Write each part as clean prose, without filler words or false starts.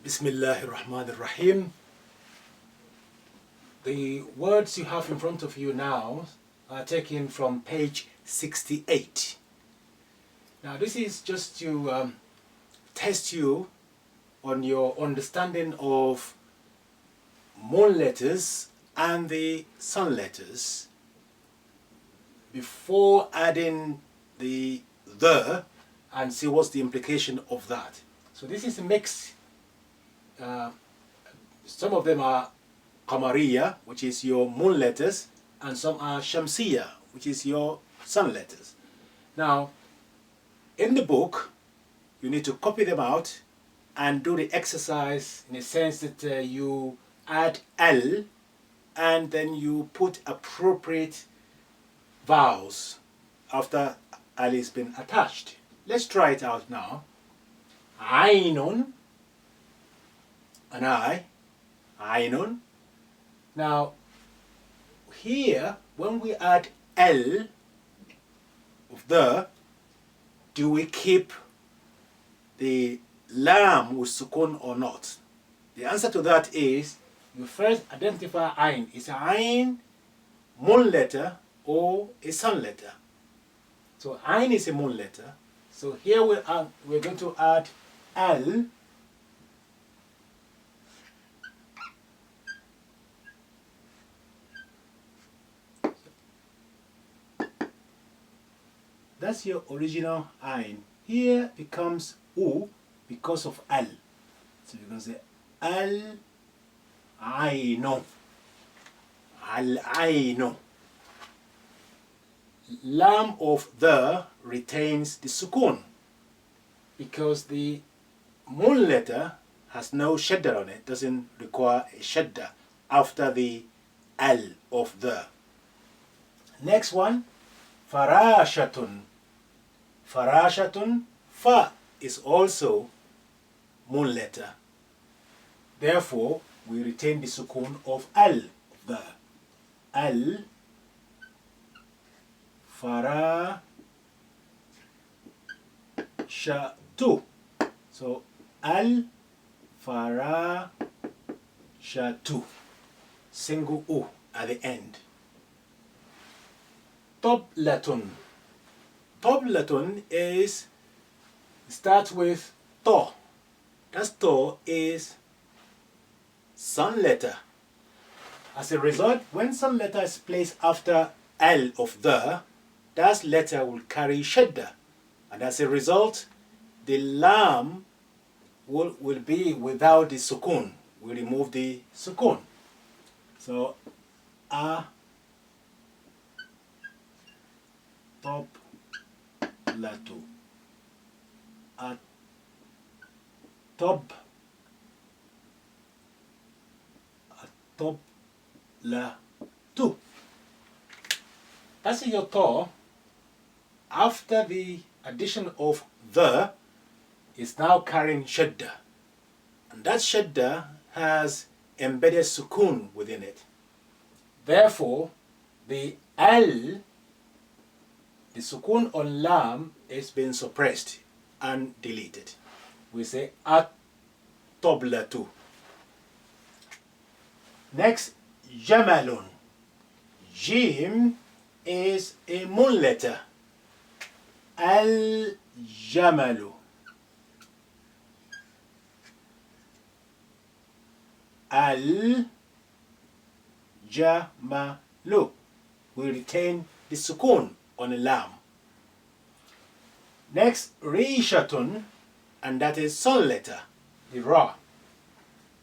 Bismillahirrahmanirrahim. The words you have in front of you now are taken from page 68. Now this is just to test you on your understanding of moon letters and the sun letters before adding the and see what's the implication of that. So this is a mix. Some of them are Qamariya, which is your moon letters, and some are Shamsiya, which is your sun letters. Now, in the book, you need to copy them out and do the exercise in a sense that you add L and then you put appropriate vowels after L has been attached. Let's try it out now. Ainun, an I, Ainun. Now, here, when we add L of do we keep the lam with sukun or not? The answer to that is, you first identify Ain. Is Ain moon letter or a sun letter? So Ain is a moon letter. So here we're going to add L. That's your original Ain. Here becomes U because of Al. So you're going to say Al-Aino. Al-Aino. Lam of retains the sukun because the moon letter has no shadda on it, doesn't require a shadda after the Al of Next one, Farashatun. Farashatun, Fa is also moon letter. Therefore, we retain the sukun of Al. Al. Farashatu. So, Al Farashatu. Single U at the end. Toblatun. Toblatun starts with To. That To is sun letter. As a result, when sun letter is placed after L of that letter will carry shadda. And as a result, the lam will be without the sukun. We remove the sukun. So, Toblatu. Toblatu. That's your To. After the addition of is now carrying shadda. And that shadda has embedded sukun within it. Therefore, the L, the sukun on lam, is being suppressed and deleted. We say at-toblatu. Next, Jamalun. Jim is a moon letter. Al-Jamalu. Al-Jamalu. We retain the sukun on a lam. Next, Rishatun, and that is sun letter, the Ra.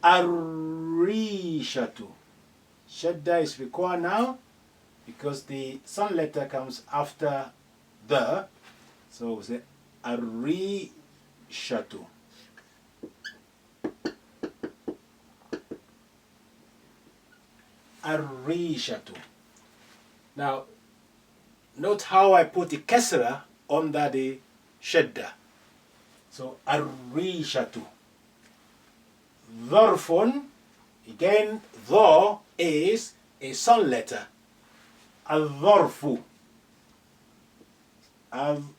Ar-Rishatu. Shadda is required now because the sun letter comes after so we say Ar-Rishatu. Ar-Rishatu. Now, note how I put the kasra under the shadda. So, Ar-Rishatu. Dharfun, again, Dha is a sun letter. Al-Dharfu. Al-Dharfu.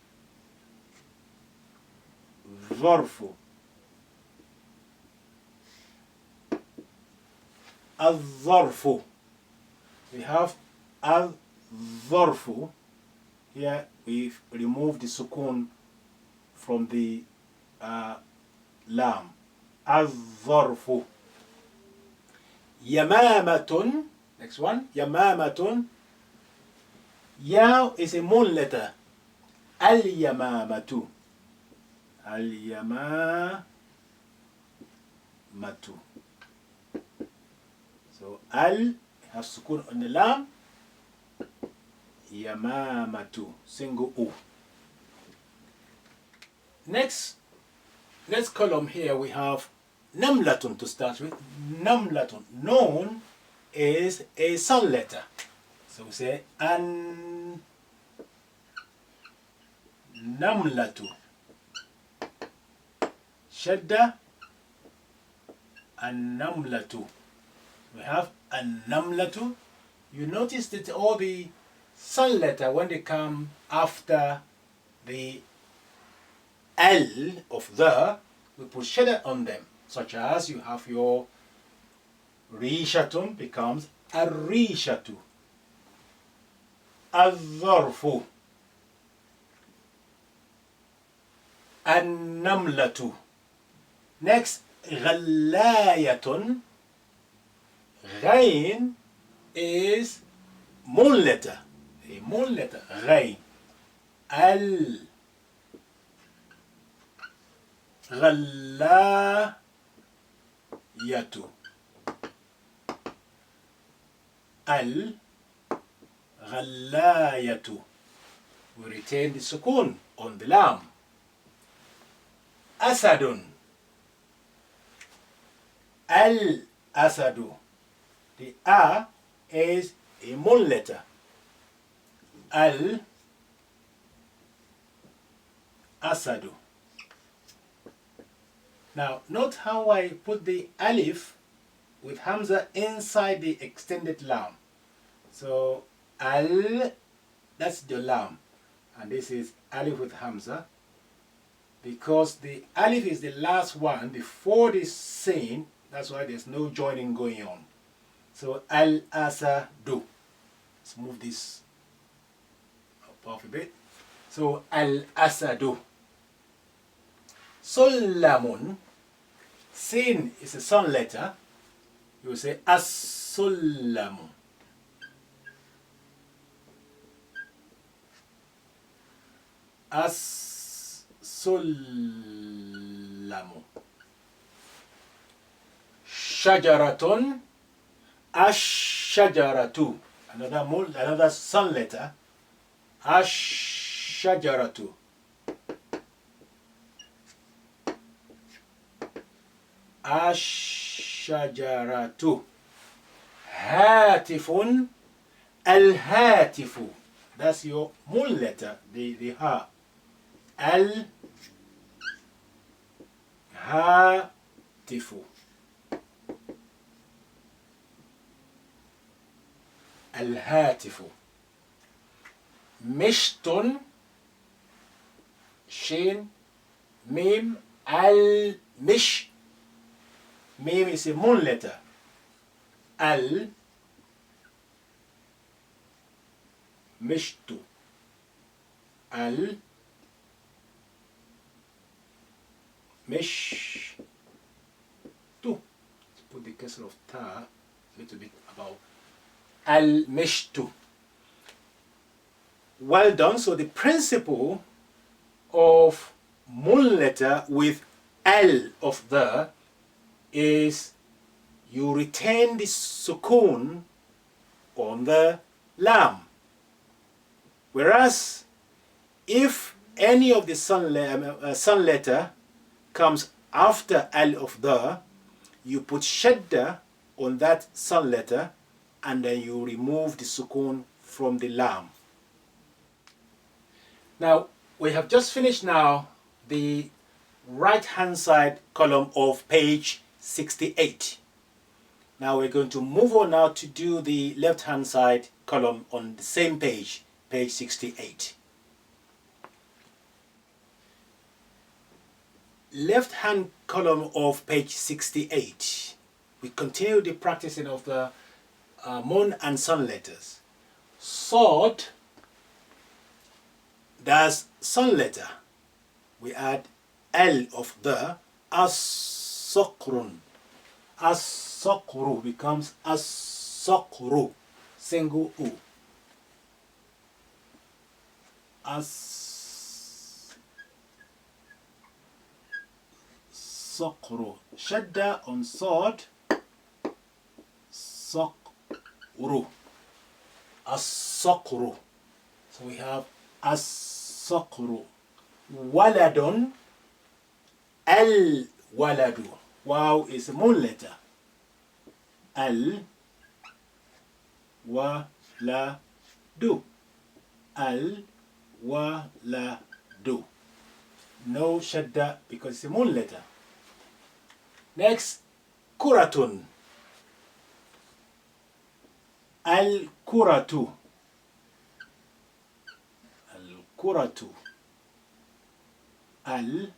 al-zarfu. We have al-zarfu. Here we've removed the sukun from the lam. Al-zarfu. Yamamatun. Next one. Yamamatun. Ya is a moon letter. Al-yamamatu. Al-yamamatu. So al has sukun on the lam. Yamamatu. Single u. Next column here we have namlatun to start with. Namlatun. Noun is a sun letter. So we say an namlatu. Shadda an namlatu. We have an namlatu. You notice that all the sun letter, when they come after the L of the, we put shadda on them. Such as you have your rishatun becomes ar-rishatu. Al-zarfu. An-namlatu. Next, ghallayatun. Ghain is moon letter. A moon letter. Ghain. Al-ghallayatu. Al-ghallayatu. We retain the sukun on the lam. Asadun. Al-asadu. The A is a moon letter. Al-asadu. Now, note how I put the alif with hamza inside the extended lam. So, that's the lam. And this is alif with hamza. Because the alif is the last one before this sin, that's why there's no joining going on. So, al-asadu. Let's move this up off a bit. So, al-asadu. Sullamun. Sin is a sun letter. You will say as-sullamu. As-sullamu. Shajaratun. Ash-shajaratu. Another sun letter. Ash-shajaratu. Ash-shajaratu. Hatifun. Al-hatifu. That's your moon letter, the ha. Al-hatifu. Al-hatifu. Mishtun. Shin. Mim. Al-mish. Mim is a moon letter. Al-mishtu. Al-mishtu. Let's put the kasr of ta a little bit above. Al-mishtu. Well done. So the principle of moon letter with L of the is you retain the sukun on the lam. Whereas if any of the sun letter comes after Al of the, you put shadda on that sun letter and then you remove the sukun from the lam. Now, we have just finished now the right hand side column of page 68. Now we're going to move on now to do the left hand side column on the same page, page 68. Left hand column of page 68. We continue the practicing of the moon and sun letters. Sword, that's sun letter. We add L of the, as-sokrun. As-sokru becomes as-sokru, single U. As-sokru. Shadda on sword, sokru. As-sokru. So we have as-sokru. Waladun, al-waladu. Wow is a moon letter. Al-waladu. Al-waladu. No shadda because it's a moon letter. Next, kuratun. Al-kuratu. Al-kuratu. Al-kuratu.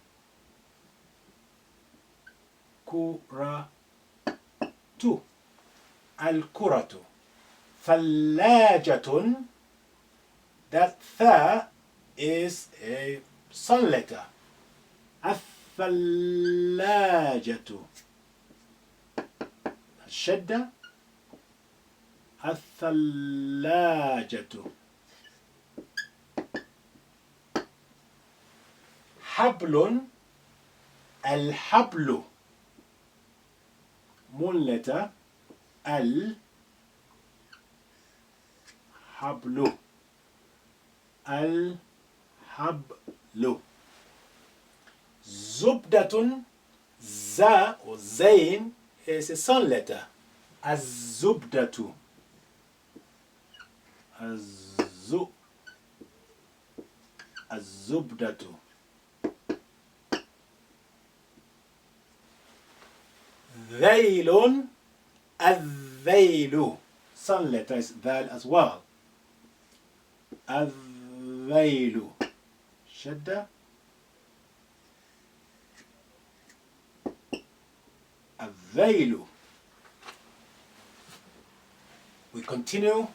Al-kuratu. Thallajatun. That tha is a sun letter. Al-thallajatu. Shadda. Al-thallajatu. Hablun. Al-hablu. Moon letter. Al-hablu. Al-hablu. Zubdatun. Za or zain is a sun letter. Az-zubdatu. Az-zubdatu. Dhailun. Al-dhailu. Sun letter is dhal as well. Al-dhailu. Shadda. Al-dhailu. We continue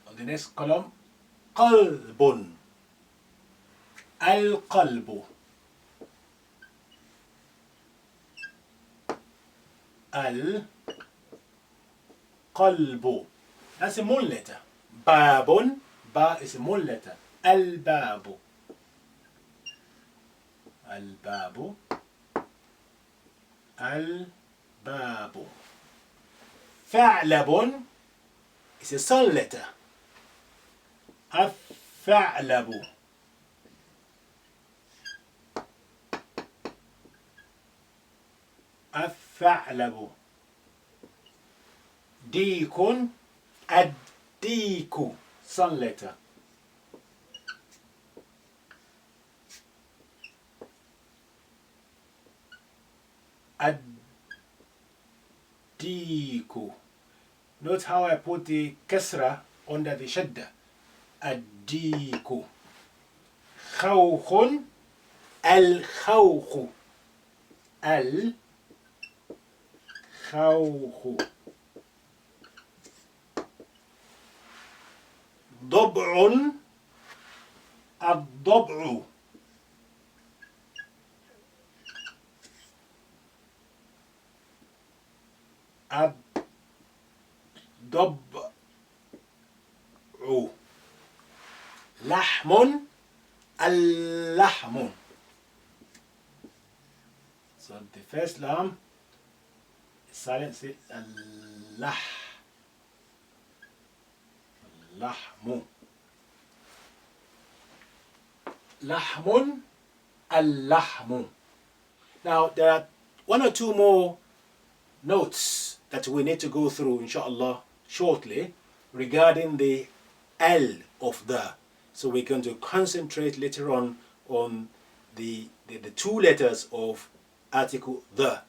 on the next column. Qalbun. Al-qalbu. Al-qalbu. That's a moon letter. Babun. Ba is a moon letter. Al-babu. Al-babu. Al-babu. Fa'labun is a sun letter. Al-fa'labu. Al-fa'labu. Deekun. Ad-deeku. Sun letter. Ad-deeku. Note how I put the kasra under the shadda. Ad-deeku. Khawkhun. Al-khawkhu. Al-khawkhu. ضبع. الضبع. الضبع. لحم. اللحم. So the first lam is silent. Say اللحم. لحم. اللحم. Now there are one or two more notes that we need to go through inshallah shortly regarding the L of the. So we're going to concentrate later on the two letters of article the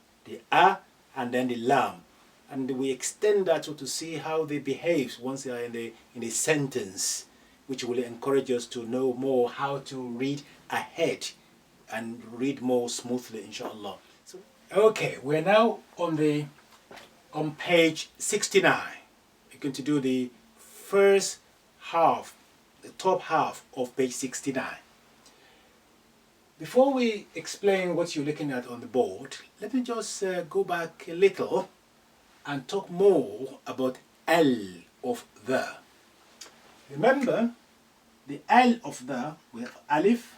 a and then the lam, and we extend that to see how they behave once they are in a sentence, which will encourage us to know more how to read ahead and read more smoothly inshallah. So okay, we're now on the on page 69. We're going to do the first half, the top half of page 69. Before we explain what you're looking at on the board, let me just go back a little and talk more about L of the. Remember, the L of the, we have alif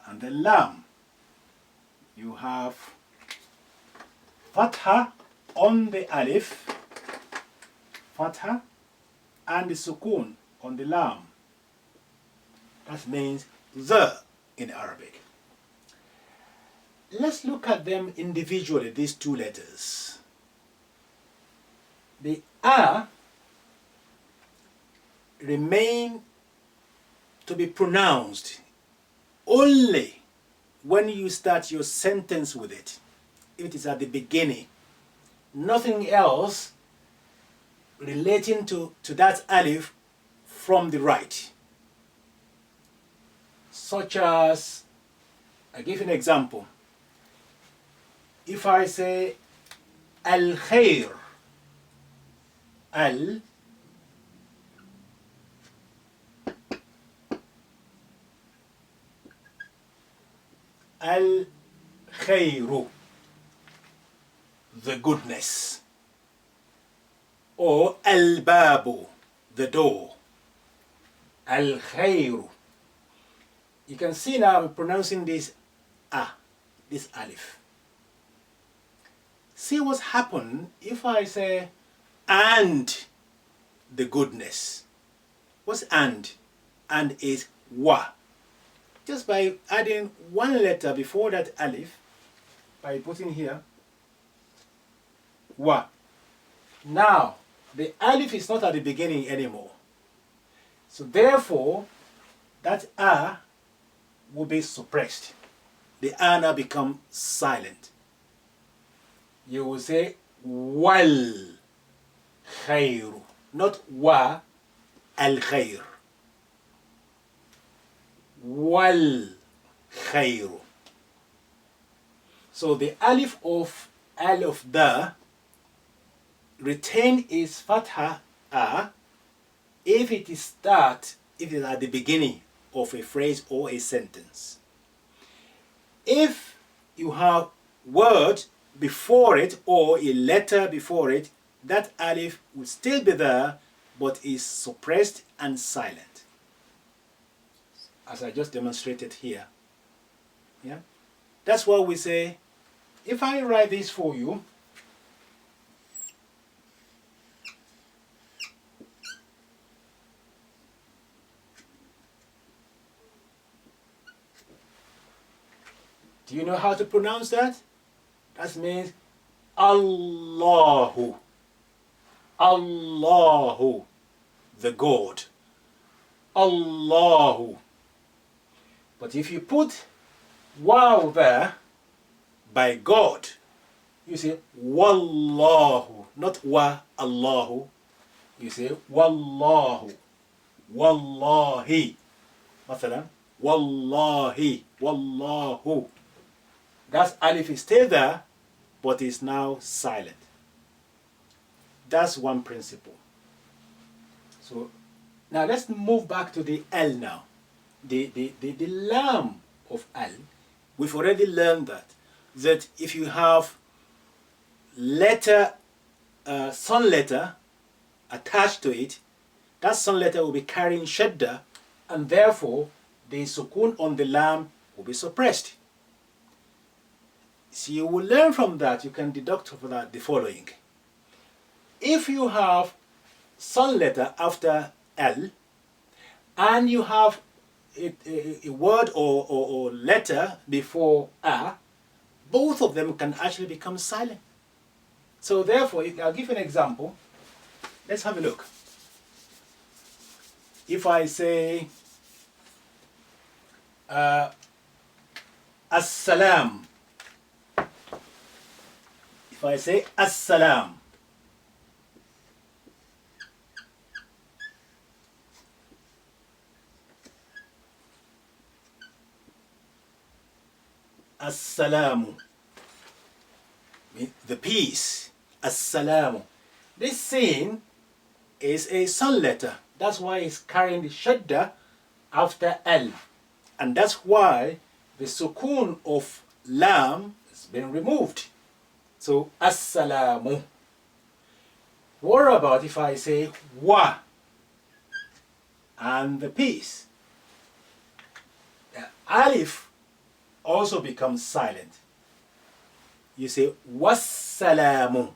and the lam. You have fatha on the alif, fatha, and the sukun on the lam. That means the in Arabic. Let's look at them individually, these two letters. The A remain to be pronounced only when you start your sentence with it. If it is at the beginning, nothing else relating to that alif from the right. Such as, I give you an example. If I say al-khair, al-khayru, the goodness, or al-babu, the door, al-khayru. You can see now I'm pronouncing this this alif. See what's happened if I say and the goodness. What's and? And is wa. Just by adding one letter before that alif, by putting here wa. Now the alif is not at the beginning anymore. So therefore that will be suppressed. The now become silent. You will say wal khayru, not wa al khayr. Wal khayru. So the alif of al of the retain its fatha if it is if it is at the beginning of a phrase or a sentence. If you have word before it or a letter before it, that alif will still be there but is suppressed and silent, as I just demonstrated here. Yeah, that's why we say, if I write this for you, do you know how to pronounce that? That means Allahu. Allahu, the God. Allahu. But if you put wow there, by God, you say Wallahu, not wa Allahu. You say Wallahu. Wallahi. Mathalan, Wallahi. Wallahu. That alif is still there, but is now silent. That's one principle. So now let's move back to the L now. The lam of L, we've already learned that if you have letter, sun letter attached to it, that sun letter will be carrying shadda, and therefore the sukun on the lam will be suppressed. So you will learn from that, you can deduct from that the following. If you have sun letter after L, and you have a word or letter before A, both of them can actually become silent. So therefore, I'll give you an example. Let's have a look. If I say As-salam, if I say As-salam, As-salamu, the peace. As-salamu. This sin is a sun letter. That's why it's carrying the shadda after al. And that's why the sukun of lam has been removed. So as-salamu. What about if I say wa and the peace? The alif also becomes silent. You say wassalamu,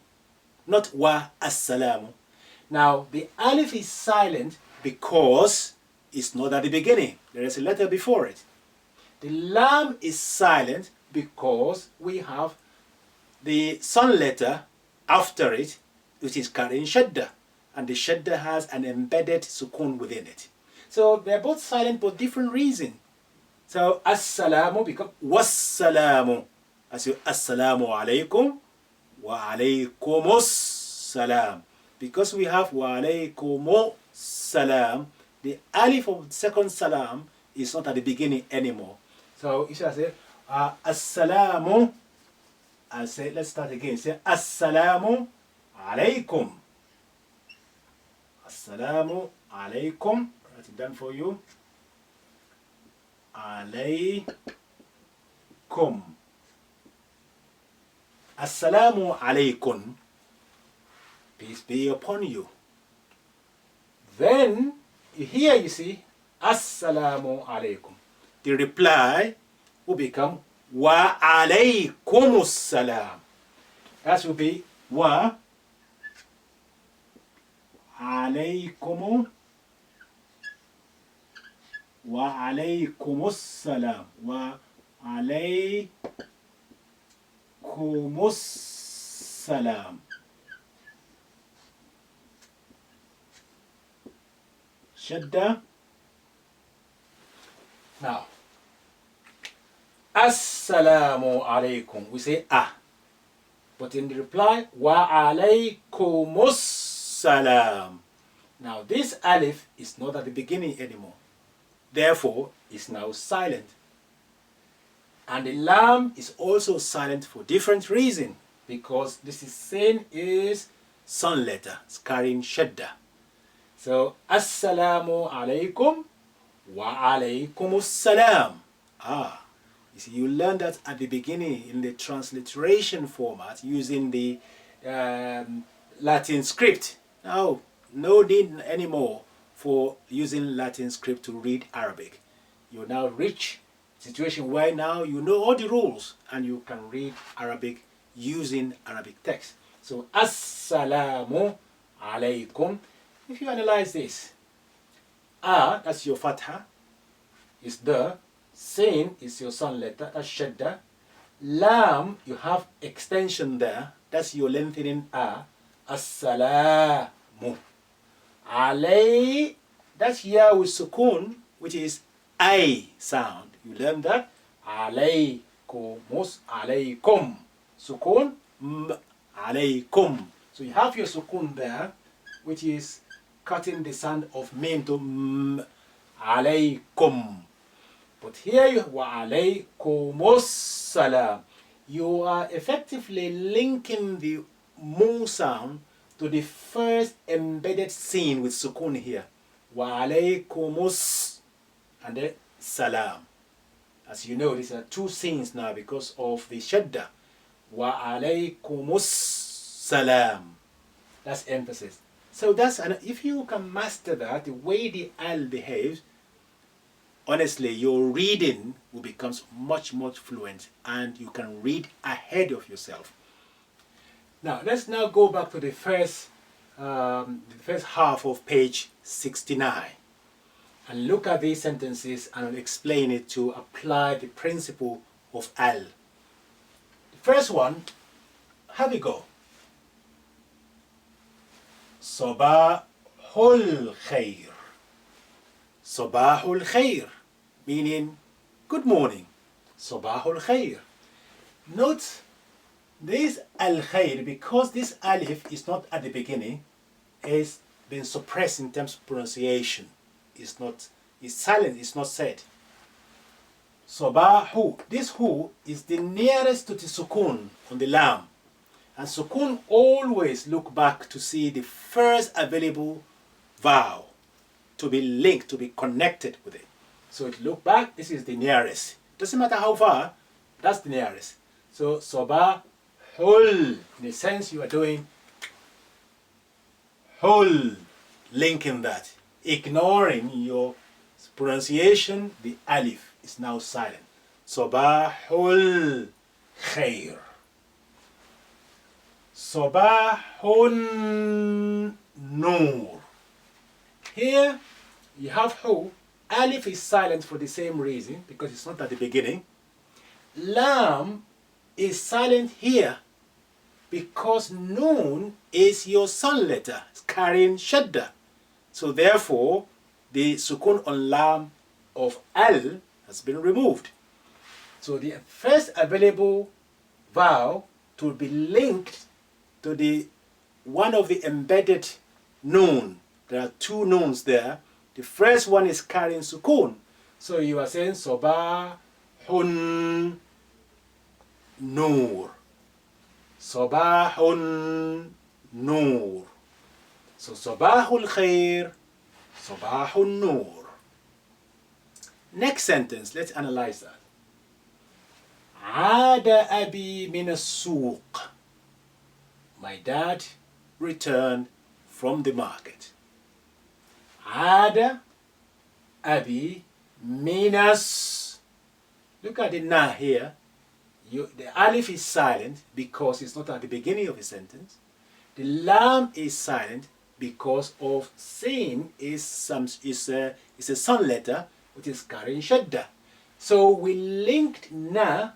not wa as-salamu. Now the alif is silent because it's not at the beginning. There is a letter before it. The lam is silent because we have the sun letter after it, which is carrying shadda, and the shadda has an embedded sukun within it. So they're both silent for different reasons. So as-salamu becomes was-salamu. As you assalamu alaykum wa alaykumus salam. Because we have wa alaykumus salam, the alif of the second salam is not at the beginning anymore. So you shall say as-salamu. I'll say, let's start again. Say as-salamu alaykum. As-salamu alaykum. Write it down for you. Alaykum. As-salamu alaykum. Peace be upon you. Then here you see as-salamu alaykum. The reply will become wa alaykumus salam. That will be wa alaykumus salam. Wa alaykumus salam. Shadda. Now, Assalamu alaikum. We say ah. But in the reply, wa alaykumus salam. Now this alif is not at the beginning anymore. Therefore, it's now silent. And the lam is also silent for different reason. Because this is saying is sun letter. It's carrying shadda. So, Assalamu alaikum wa alaykumus salam. Ah. You see, you learn that at the beginning in the transliteration format using the Latin script. Now, no need anymore for using Latin script to read Arabic. You now reach a situation where now you know all the rules and you can read Arabic using Arabic text. So, Assalamu alaikum. If you analyze this, that's your fatha, is the. Sin is your sun letter, that's shadda. Lam, you have extension there, that's your lengthening As-salamu. Alay, that's ya with sukun, which is I sound. You learn that. Alaykumus, alaykum. Sukun, alaykum. So you have your sukun there, which is cutting the sound of mim to alaykum. But here you have wa alaykumus salam. You are effectively linking the mu sound to the first embedded sin with sukun here. Wa alaykumus and then salam. As you know, these are two sins now because of the shadda. Wa alaykumus salam. That's emphasis. So that's, and if you can master that, the way the al behaves, honestly, your reading will become much fluent and you can read ahead of yourself. Now, let's now go back to the first half of page 69 and look at these sentences and explain it to apply the principle of al. The first one, have a go. Sabahul khair. Sabahul khair, meaning good morning. Sabahul khair. Note this al-khair, because this alif is not at the beginning, has been suppressed in terms of pronunciation. It's silent, it's not said. Sabahu, this hu is the nearest to the sukun on the lam. And sukun always look back to see the first available vowel to be linked, to be connected with it. So it look back, this is the nearest. Doesn't matter how far, that's the nearest. So sabahul, in a sense you are doing hul, linking that. Ignoring your pronunciation, the alif is now silent. Sabahul khair. Sabahun nur. Here you have hu. Alif is silent for the same reason, because it's not at the beginning. Lam is silent here because noon is your sun letter. It's carrying shadda. So therefore, the sukun on lam of al has been removed. So the first available vowel to be linked to the one of the embedded noon. There are two noons there. The first one is carrying sukun. So you are saying sabahun nur. Sabahun nur. So sabahul khair, sabahun nur. Next sentence, let's analyze that. Ada abi min as-suq. My dad returned from the market. Ada abi minas. Look at the na here. The alif is silent because it's not at the beginning of a sentence. The lam is silent because of sin is a sun letter which is carrying shadda. So we linked na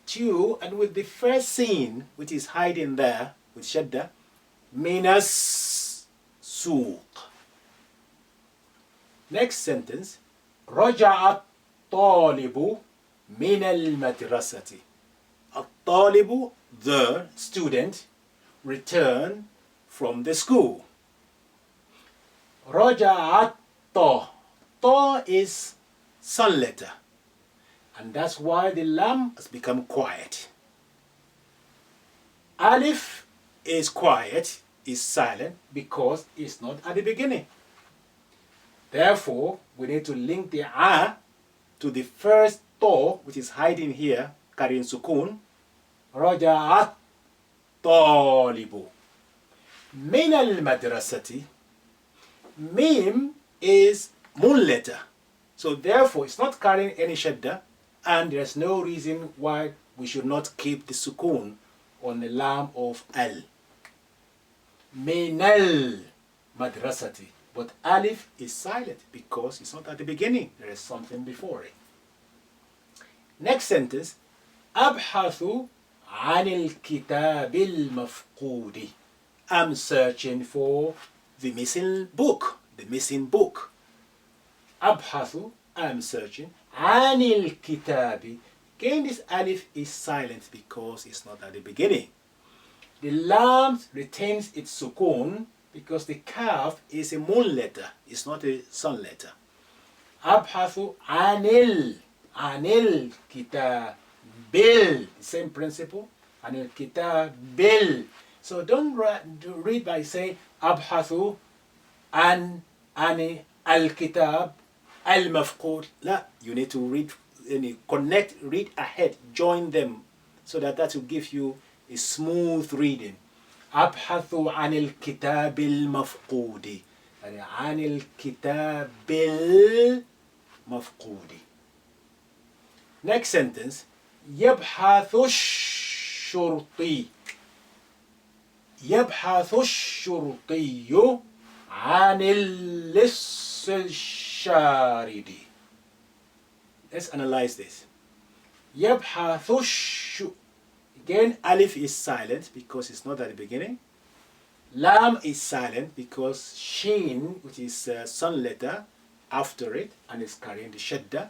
to, and with the first sin which is hiding there with shadda, minas suq. Next sentence, رجع الطالب من المدرسة. الطالب, the student, returned from the school. رجع الطا. Ta is sun letter, and that's why the lam has become quiet. Alif is quiet, is silent, because it's not at the beginning. Therefore, we need to link the a to the first to, which is hiding here, carrying sukun. رجع الطالب من المدرسة. Mim is moon letter. So therefore, it's not carrying any shadda, and there's no reason why we should not keep the sukun on the lam of al. Min al madrasati. But alif is silent because it's not at the beginning. There is something before it. Next sentence. أبحث عن الكتاب المفقود. I'm searching for the missing book. The missing book. أبحث, I'm searching. عن الكتاب. Again, this alif is silent because it's not at the beginning. The lam retains its sukun because the kaf is a moon letter. It's not a sun letter. أبحث عن الكتاب. The same principle. عن الكتاب. So don't read by saying أبحث عن الكتاب المفقود. لا, you need to read, connect, read ahead, join them, so that will give you a smooth reading. أبحث عن الكتاب المفقود. يعني عن الكتاب المفقود. Next sentence. يبحث الشرطي. يبحث الشرطي عن اللص الشارد. Let's analyze this. يبحث Again, alif is silent because it's not at the beginning. Lam is silent because shin, which is a sun letter, after it, and is carrying the shadda.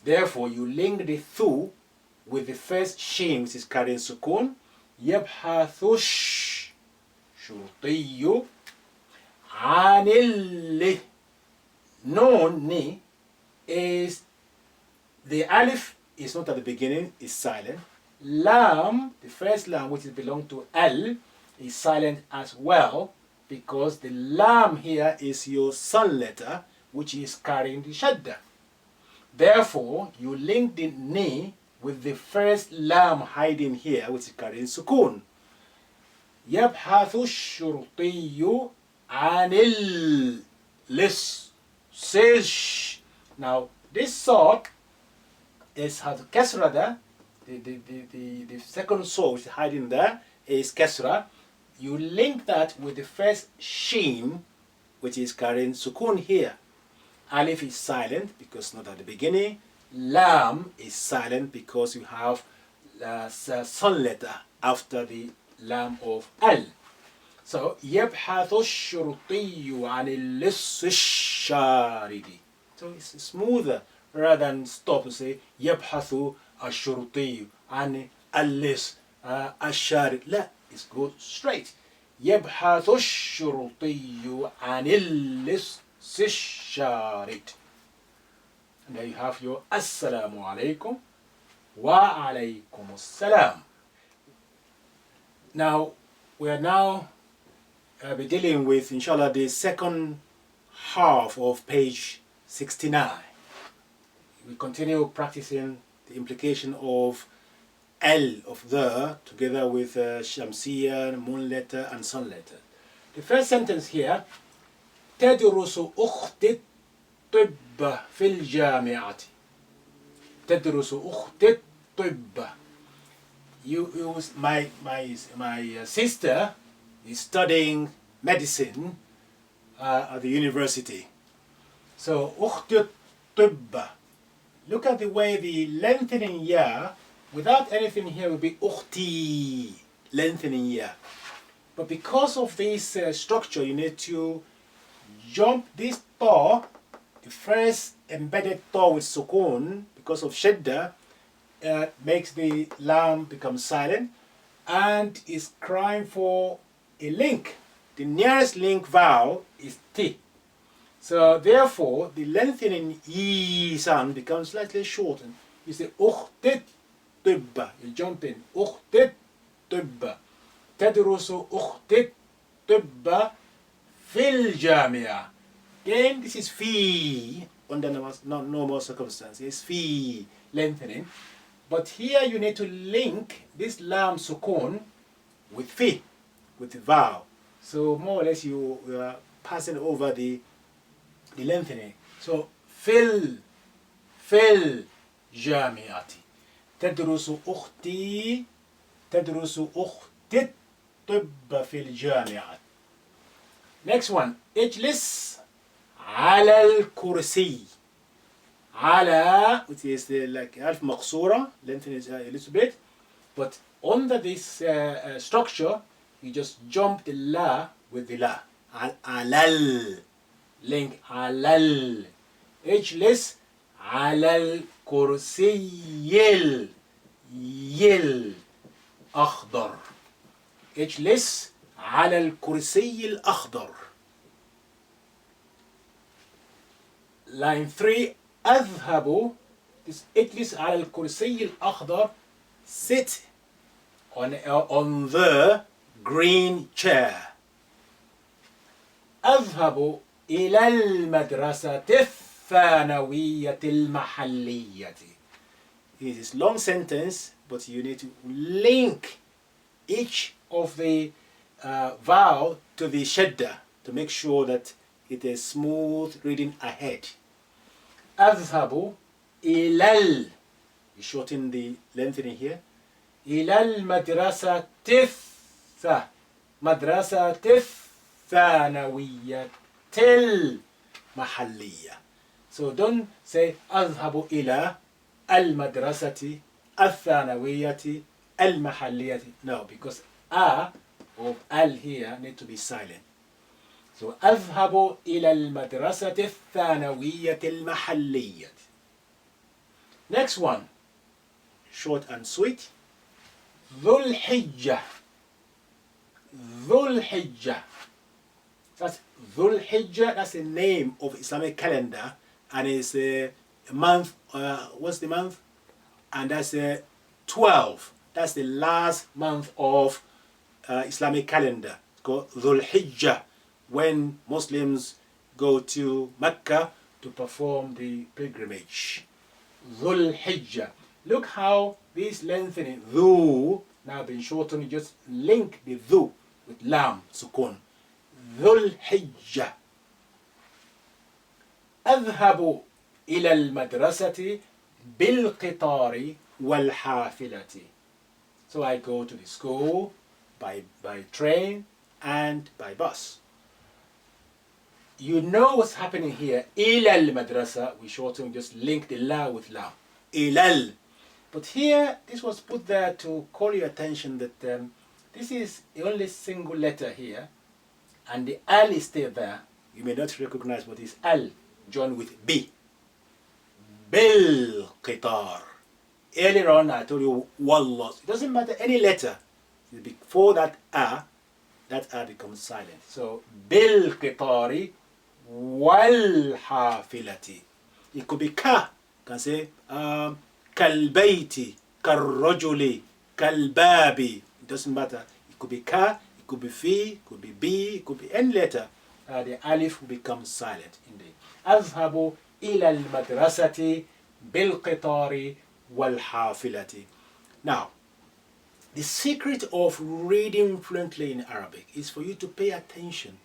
Therefore, you link the thu with the first shin, which is carrying sukun. يبحث الشرطي عن اللي. Nun, ni, is the alif is not at the beginning, is silent. Lam, the first lam which belongs to al, is silent as well, because the lam here is your sun letter, which is carrying the shadda. Therefore, you link the ni with the first lam hiding here, which is carrying sukun. يبحث الشرطي عن اللص. Now, this sort has kasra there. The second soul which is hiding there is kasra. You link that with the first sheen, which is carrying sukun here. Alif is silent because not at the beginning. Lam is silent because you have sun letter after the lam of al. So يبحث الشرطي عن اللص الشارد. So it's smoother rather than stop and say يبحث الشرطي عن اللص الشارد. لا, it's go straight. يبحث الشرطي عن اللص الشارد. And there you have your Assalamu alaikum wa alaykum assalam. Now, we are now be dealing with, inshallah, the second half of page 69. We continue practicing the implication of L, of the, together with Shamsiya, moon letter, and sun letter. The first sentence here, تدرس أختي الطب في الجامعة. تدرس أختي الطب. My sister is studying medicine at the university. So أختي الطب. Look at the way the lengthening ya, without anything here, would be أختي, lengthening ya. But because of this structure, you need to jump this ta, the first embedded ta with sukun, because of shadda, makes the lam become silent and is crying for a link. The nearest link vowel is ti. So therefore, the lengthening e sound becomes slightly shortened. You say أختي الطب. You jump in. أختي الطب. تدرس أختي الطب في الجامعة. Again, this is fi under normal circumstances. It's fi, lengthening. But here you need to link this lam sukun with fi, with the vowel. So more or less you are passing over the lengthening. So fil جامعة. تدرس أختي الطب في الجامعة. Next one, اجلس على الكرسي. على, which is like al-maqsura, lengthen is a little bit, but under this structure, you just jump the la with the la. Alal, link alal. اجلس على الكرسي الأخضر. اجلس على الكرسي الأخضر. Line 3, أذهب, this اجلس على الكرسي الأخضر, sit on the green chair. أذهب إلى المدرسة الثانوية المحلية. It is a long sentence, but you need to link each of the vowel to the shadda to make sure that it is smooth reading ahead. أذهب إلى, you shorten the lengthening here. إلى المدرسة مدرسة الثانوية المحلية. So don't say أذهب إلى المدرسة الثانوية المحلية. No, because a of al here need to be silent. So أذهب إلى المدرسة الثانوية المحلية. Next one, short and sweet. ذو الحجة. ذو الحجة. That's ذو الحجة. That's the name of Islamic calendar, and it's a month. What's the month? And that's 12 That's the last month of Islamic calendar. It's called Dhul Hijjah, when Muslims go to Mecca to perform the pilgrimage. Dhul Hijjah. Look how this lengthening dhu now been shortened. You just link the dhu with lam sukun. Dhul Hijjah. أذهب إلى المدرسة بالقطار والحافلة. So I go to the school by train and by bus. You know what's happening here. إلى المدرسة, we shorten, just link the la with lam. إلى. But here, this was put there to call your attention that this is the only single letter here, and the al is still there. You may not recognize what is al, joined with b. Bil qitar. Earlier on, I told you wallah. It doesn't matter any letter. Before that a becomes silent. So bil qitari wal hafilati. It could be ka. You can say kalbaiti, karrajuli, kalbabi. It doesn't matter. It could be ka, it could be fi, it could be b, it could be any letter. The alif will become silent indeed. أذهب إلى المدرسة بالقطار والحافلة. Now, the secret of reading fluently in Arabic is for you to pay attention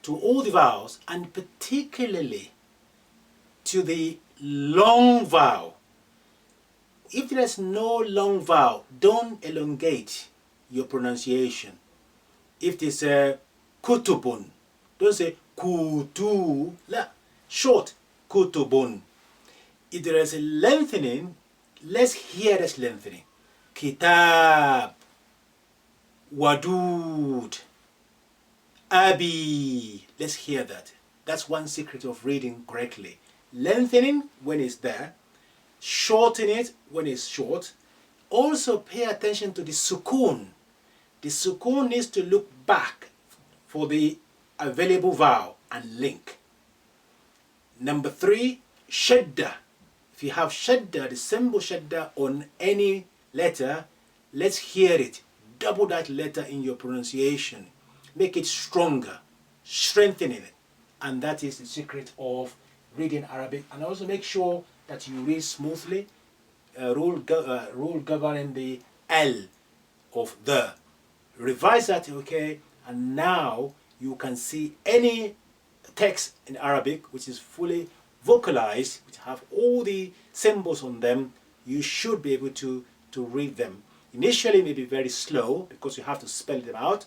to all the vowels, and particularly to the long vowel. If there's no long vowel, don't elongate your pronunciation. If it's a kutubun, don't say kutu, la, short, kutubun. If there is a lengthening, let's hear this lengthening. Kitab, wadud, abi. Let's hear that. That's one secret of reading correctly. Lengthening when it's there, shorten it when it's short. Also pay attention to the sukun. The sukun needs to look back for the available vowel and link. Number 3, shadda. If you have shadda, the symbol shadda on any letter, let's hear it. Double that letter in your pronunciation. Make it stronger, strengthening it. And that is the secret of reading Arabic. And also make sure that you read smoothly. Rule governing the L of the. Revise that, okay? And now you can see any text in Arabic which is fully vocalized, which have all the symbols on them. You should be able to read them. Initially, it may be very slow because you have to spell them out,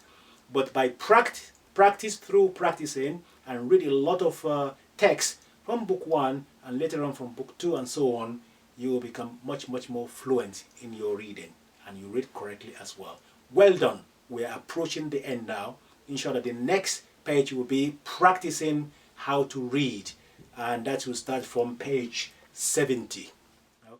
but by practice through practicing and read a lot of text from book 1 and later on from book 2 and so on, you will become much more fluent in your reading, and you read correctly as well. Well done. We are approaching the end now. Inshallah, the next page will be practicing how to read, and that will start from page 70.